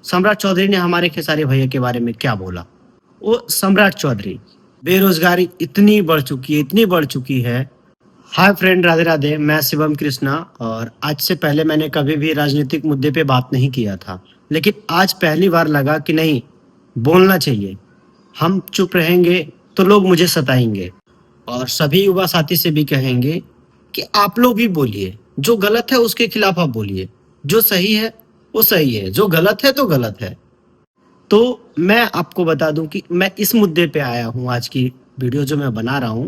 सम्राट चौधरी ने हमारे खेसारी भैया के बारे में क्या बोला। वो सम्राट चौधरी, बेरोजगारी इतनी बढ़ चुकी है, इतनी बढ़ चुकी है। Hi friend, Radhe Radhe. मैं शिवम कृष्णा, और आज से पहले मैंने कभी भी राजनीतिक मुद्दे पे बात नहीं किया था, लेकिन आज पहली बार लगा कि नहीं, बोलना चाहिए। हम चुप रहेंगे तो लोग मुझे सताएंगे, और सभी युवा साथी से भी कहेंगे कि आप लोग भी बोलिए। जो गलत है उसके खिलाफ आप बोलिए, जो सही है वो सही है, जो गलत है तो गलत है। तो मैं आपको बता दूं कि मैं इस मुद्दे पे आया हूं। आज की वीडियो जो मैं बना रहा हूं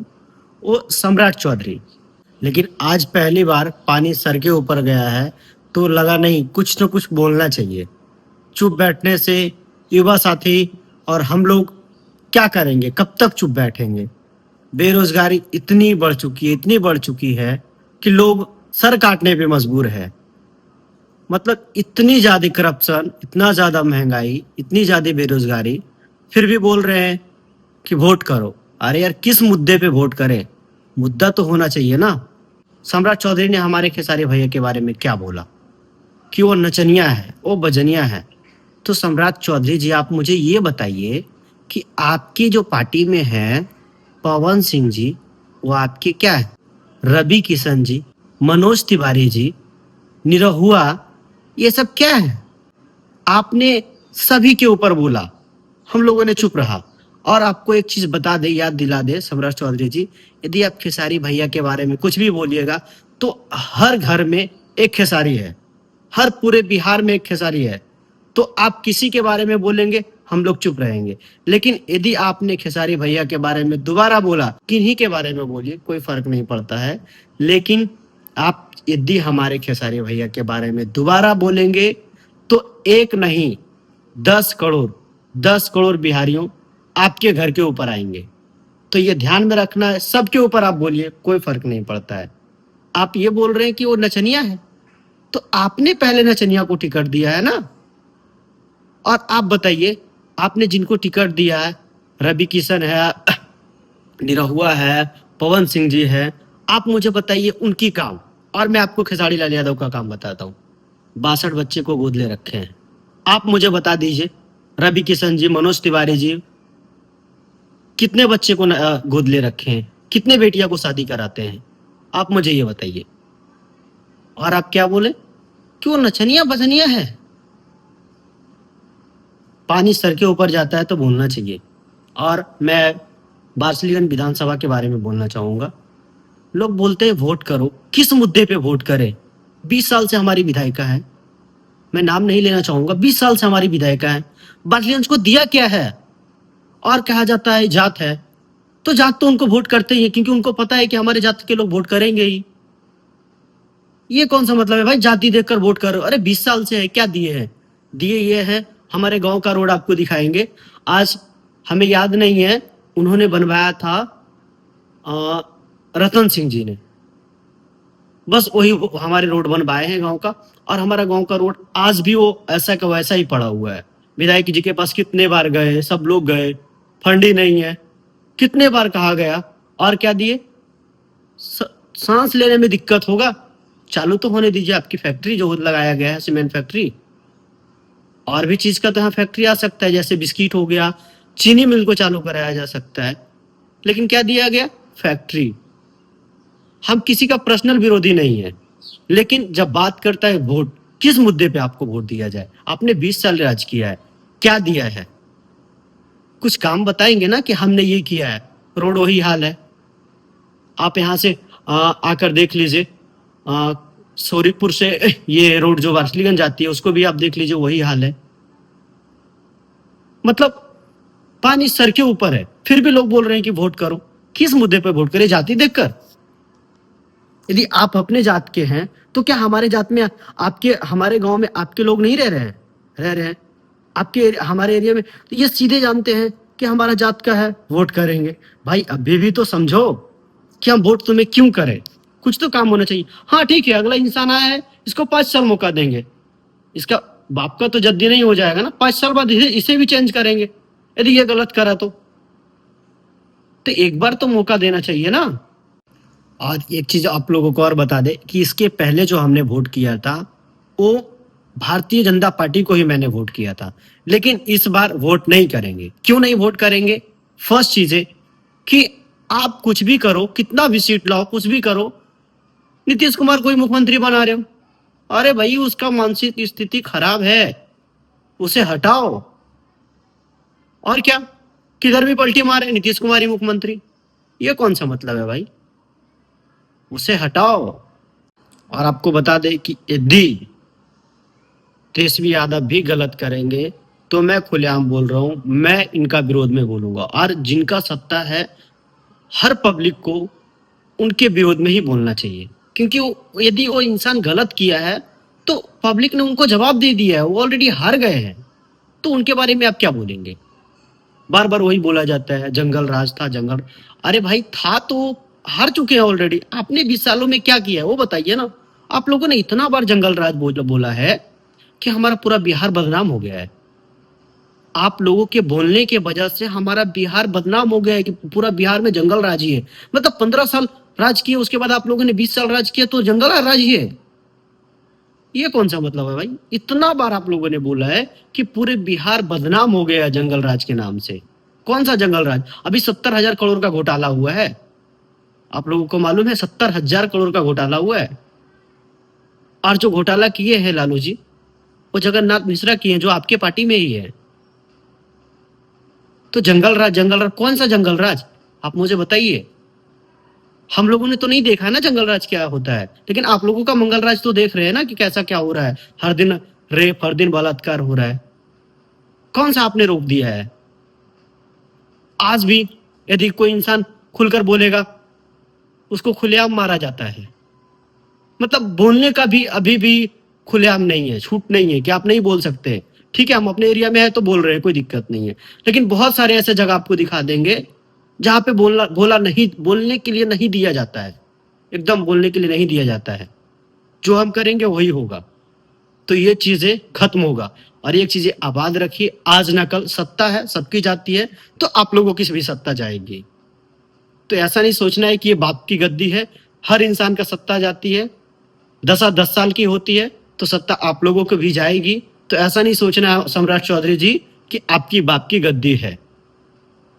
वो सम्राट चौधरी। लेकिन आज पहली बार पानी सर के ऊपर गया है, तो लगा नहीं, कुछ न कुछ बोलना चाहिए। चुप बैठने से युवा साथी और हम लोग क्या करेंगे, कब तक चुप बैठेंगे। बेरोजगारी इतनी बढ़ चुकी है, इतनी बढ़ चुकी है कि लोग सर काटने पे मजबूर है। मतलब इतनी ज्यादा करप्शन, इतना ज्यादा महंगाई, इतनी ज्यादा बेरोजगारी, फिर भी बोल रहे हैं कि वोट करो। अरे यार, किस मुद्दे पे वोट करें? मुद्दा तो होना चाहिए ना। सम्राट चौधरी ने हमारे खेसारी भैया के बारे में क्या बोला कि वो नचनिया है, वो बजनिया है। तो सम्राट चौधरी जी, आप मुझे ये बताइए कि आपकी जो पार्टी में है पवन सिंह जी, वो आपके क्या है? रवि किशन जी, मनोज तिवारी जी, निरहुआ, ये सब क्या है? आपने सभी के ऊपर बोला, हम लोगों ने चुप रहा। और आपको एक चीज बता दे, याद दिला दे सम्राट चौधरी जी, यदि आप खेसारी भैया के बारे में कुछ भी बोलिएगा तो हर घर में एक खेसारी है, हर पूरे बिहार में एक खेसारी है। तो आप किसी के बारे में बोलेंगे, हम लोग चुप रहेंगे। लेकिन यदि आपने खेसारी भैया के बारे में दोबारा बोला, किन्हीं के बारे में बोलिए, कोई फर्क नहीं पड़ता है, लेकिन आप यदि हमारे खेसारी भैया के बारे में दोबारा बोलेंगे तो एक नहीं, 10 करोड़, 10 करोड़ बिहारियों आपके घर के ऊपर आएंगे। तो ये ध्यान में रखना है, सबके ऊपर आप बोलिए, कोई फर्क नहीं पड़ता है। आप ये बोल रहे हैं कि वो नचनिया है, तो आपने पहले नचनिया को टिकट दिया है ना। और आप बताइए, आपने जिनको टिकट दिया है, रवि किशन है, निरहुआ है, पवन सिंह जी है, आप मुझे बताइए उनकी काम। और मैं आपको खेसारी लाल यादव का काम बताता हूँ। 62 बच्चे को गोद ले रखे हैं। आप मुझे बता दीजिए, रवि किशन जी, मनोज तिवारी जी, कितने बच्चे को गोद ले रखे हैं, कितने बेटियां को शादी कराते हैं, आप मुझे ये बताइए। और आप क्या बोले कि वो नचनिया बजनिया है। पानी सर के ऊपर जाता है तो बोलना चाहिए। और मैं बार्सिलियन विधानसभा के बारे में बोलना चाहूंगा। लोग बोलते हैं वोट करो, किस मुद्दे पे वोट करें? 20 साल से हमारी विधायिका है, मैं नाम नहीं लेना चाहूंगा, 20 साल से हमारी विधायिका है। बार्सिलियंस को दिया क्या है? और कहा जाता है जात है, तो जात तो उनको वोट करते ही है, क्योंकि उनको पता है कि हमारे जात के लोग वोट करेंगे ही। ये कौन सा मतलब है भाई, जाति देखकर वोट करो? अरे 20 साल से है, क्या दिए हैं? दिए ये है, हमारे गांव का रोड आपको दिखाएंगे। आज हमें याद नहीं है, उन्होंने बनवाया था रतन सिंह जी ने, बस वही हमारे रोड बनवाए हैं गांव का। और हमारा गांव का रोड आज भी वो ऐसा का वैसा ही पड़ा हुआ है। विधायक जी के पास कितने बार गए, सब लोग गए, फंड ही नहीं है, कितने बार कहा गया, और क्या दिए? सांस लेने में दिक्कत होगा, चालू तो होने दीजिए आपकी फैक्ट्री जो लगाया गया है, सीमेंट फैक्ट्री। और भी चीज का तो यहाँ फैक्ट्री आ सकता है, जैसे बिस्किट हो गया, चीनी मिल को चालू कराया जा सकता है। लेकिन क्या दिया गया? फैक्ट्री। हम किसी का पर्सनल विरोधी नहीं है, लेकिन जब बात करता है वोट, किस मुद्दे पे आपको वोट दिया जाए? आपने 20 साल राज किया है, क्या दिया है? कुछ काम बताएंगे ना कि हमने ये किया है। रोड वही हाल है, आप यहाँ से आकर देख लीजिए, सोरीपुर से ये रोड जो वार्सलीगंज जाती है उसको भी आप देख लीजिए, वही हाल है। मतलब पानी सर के ऊपर है, फिर भी लोग बोल रहे हैं कि वोट करो। किस मुद्दे पे वोट करें? जाति देखकर? यदि आप अपने जात के हैं तो क्या हमारे जात में, आपके हमारे गांव में आपके लोग नहीं रह रहे हैं? रह रहे हैं। आपके हमारे एरिया में तो ये सीधे जानते हैं कि हमारा जात का है, वोट करेंगे। भाई अभी भी तो समझो कि हम वोट तुम्हें क्यों करें। कुछ तो काम होना चाहिए। हाँ ठीक है, अगला इंसान आया है, इसको 5 साल मौका देंगे, इसका बाप का तो जल्दी नहीं हो जाएगा ना, 5 साल बाद इसे भी चेंज करेंगे यदि ये गलत करा तो एक बार तो मौका देना चाहिए ना। और एक चीज आप लोगों को और बता दे कि इसके पहले जो हमने वोट किया था वो भारतीय जनता पार्टी को ही मैंने वोट किया था, लेकिन इस बार वोट नहीं करेंगे। क्यों नहीं वोट करेंगे? फर्स्ट चीज है कि आप कुछ भी करो, कितना भी सीट लाओ, कुछ भी करो, नीतीश कुमार को ही मुख्यमंत्री बना रहे हो। अरे भाई, उसका मानसिक स्थिति खराब है, उसे हटाओ। और क्या, किधर भी पलटी मारे नीतीश कुमार ही मुख्यमंत्री, ये कौन सा मतलब है भाई? उसे हटाओ। और आपको बता दें कि यदि तेजस्वी यादव भी गलत करेंगे तो मैं खुलेआम बोल रहा हूं, मैं इनका विरोध में बोलूंगा। और जिनका सत्ता है, हर पब्लिक को उनके विरोध में ही बोलना चाहिए, क्योंकि यदि वो इंसान गलत किया है तो पब्लिक ने उनको जवाब दे दिया है, वो ऑलरेडी हार गए हैं, तो उनके बारे में आप क्या बोलेंगे? बार बार वही बोला जाता है, जंगल राज था, जंगल। अरे भाई, था तो हार चुके हैं ऑलरेडी। आपने 20 सालों में क्या किया है वो बताइए ना। आप लोगों ने इतना बार जंगल राज बोला है कि हमारा पूरा बिहार बदनाम हो गया है। आप लोगों के बोलने के वजह से हमारा बिहार बदनाम हो गया है कि पूरा बिहार में जंगल राज ही है। मतलब 15 साल राज किए, उसके बाद आप लोगों ने 20 साल राज किया तो जंगल राज ही है। ये कौन सा मतलब है भाई? इतना बार आप लोगों ने बोला है कि पूरे बिहार बदनाम हो गया जंगल राज के नाम से। कौन सा जंगल राज? अभी 70,000 करोड़ का घोटाला हुआ है, आप लोगों को मालूम है? 70,000 करोड़ का घोटाला हुआ है। और जो घोटाला किए हैं लालू जी, वो जगन्नाथ मिश्रा किए हैं, जो आपके पार्टी में ही है। तो जंगल राज कौन सा जंगल राज? आप मुझे बताइए। हम लोगों ने तो नहीं देखा है ना जंगल राज क्या होता है, लेकिन आप लोगों का मंगल राज तो देख रहे हैं ना कि कैसा क्या हो रहा है। हर दिन रेप, हर दिन बलात्कार हो रहा है। कौन सा आपने रोक दिया है? आज भी यदि कोई इंसान खुलकर बोलेगा, उसको खुलेआम मारा जाता है। मतलब बोलने का भी अभी भी खुलेआम नहीं है, छूट नहीं है कि आप नहीं बोल सकते। ठीक है, हम अपने एरिया में है तो बोल रहे हैं, कोई दिक्कत नहीं है। लेकिन बहुत सारे ऐसे जगह आपको दिखा देंगे जहां पे बोलने के लिए नहीं दिया जाता है, एकदम बोलने के लिए नहीं दिया जाता है। जो हम करेंगे वही होगा। तो ये चीजें खत्म होगा। और एक चीजें आबाद रखिए, आज ना कल सत्ता है, सबकी जाती है, तो आप लोगों की भी सत्ता जाएगी। तो ऐसा नहीं सोचना है कि ये बाप की गद्दी है, हर इंसान का सत्ता जाती है। 10 साल की होती है तो सत्ता आप लोगों को भी जाएगी। तो ऐसा नहीं सोचना है सम्राट चौधरी जी कि आपकी बाप की गद्दी है।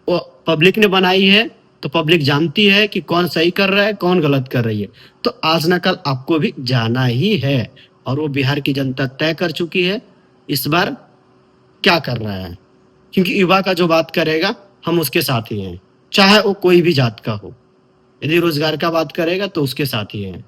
वो पब्लिक ने बनाई है, तो पब्लिक जानती है कि कौन सही कर रहा है, कौन गलत कर रही है। तो आज ना कल आपको भी जाना ही है, और वो बिहार की जनता तय कर चुकी है इस बार क्या कर रहा है। क्योंकि युवा का जो बात करेगा, हम उसके साथ ही हैं, चाहे वो कोई भी जात का हो। यदि रोजगार का बात करेगा तो उसके साथ ही हैं।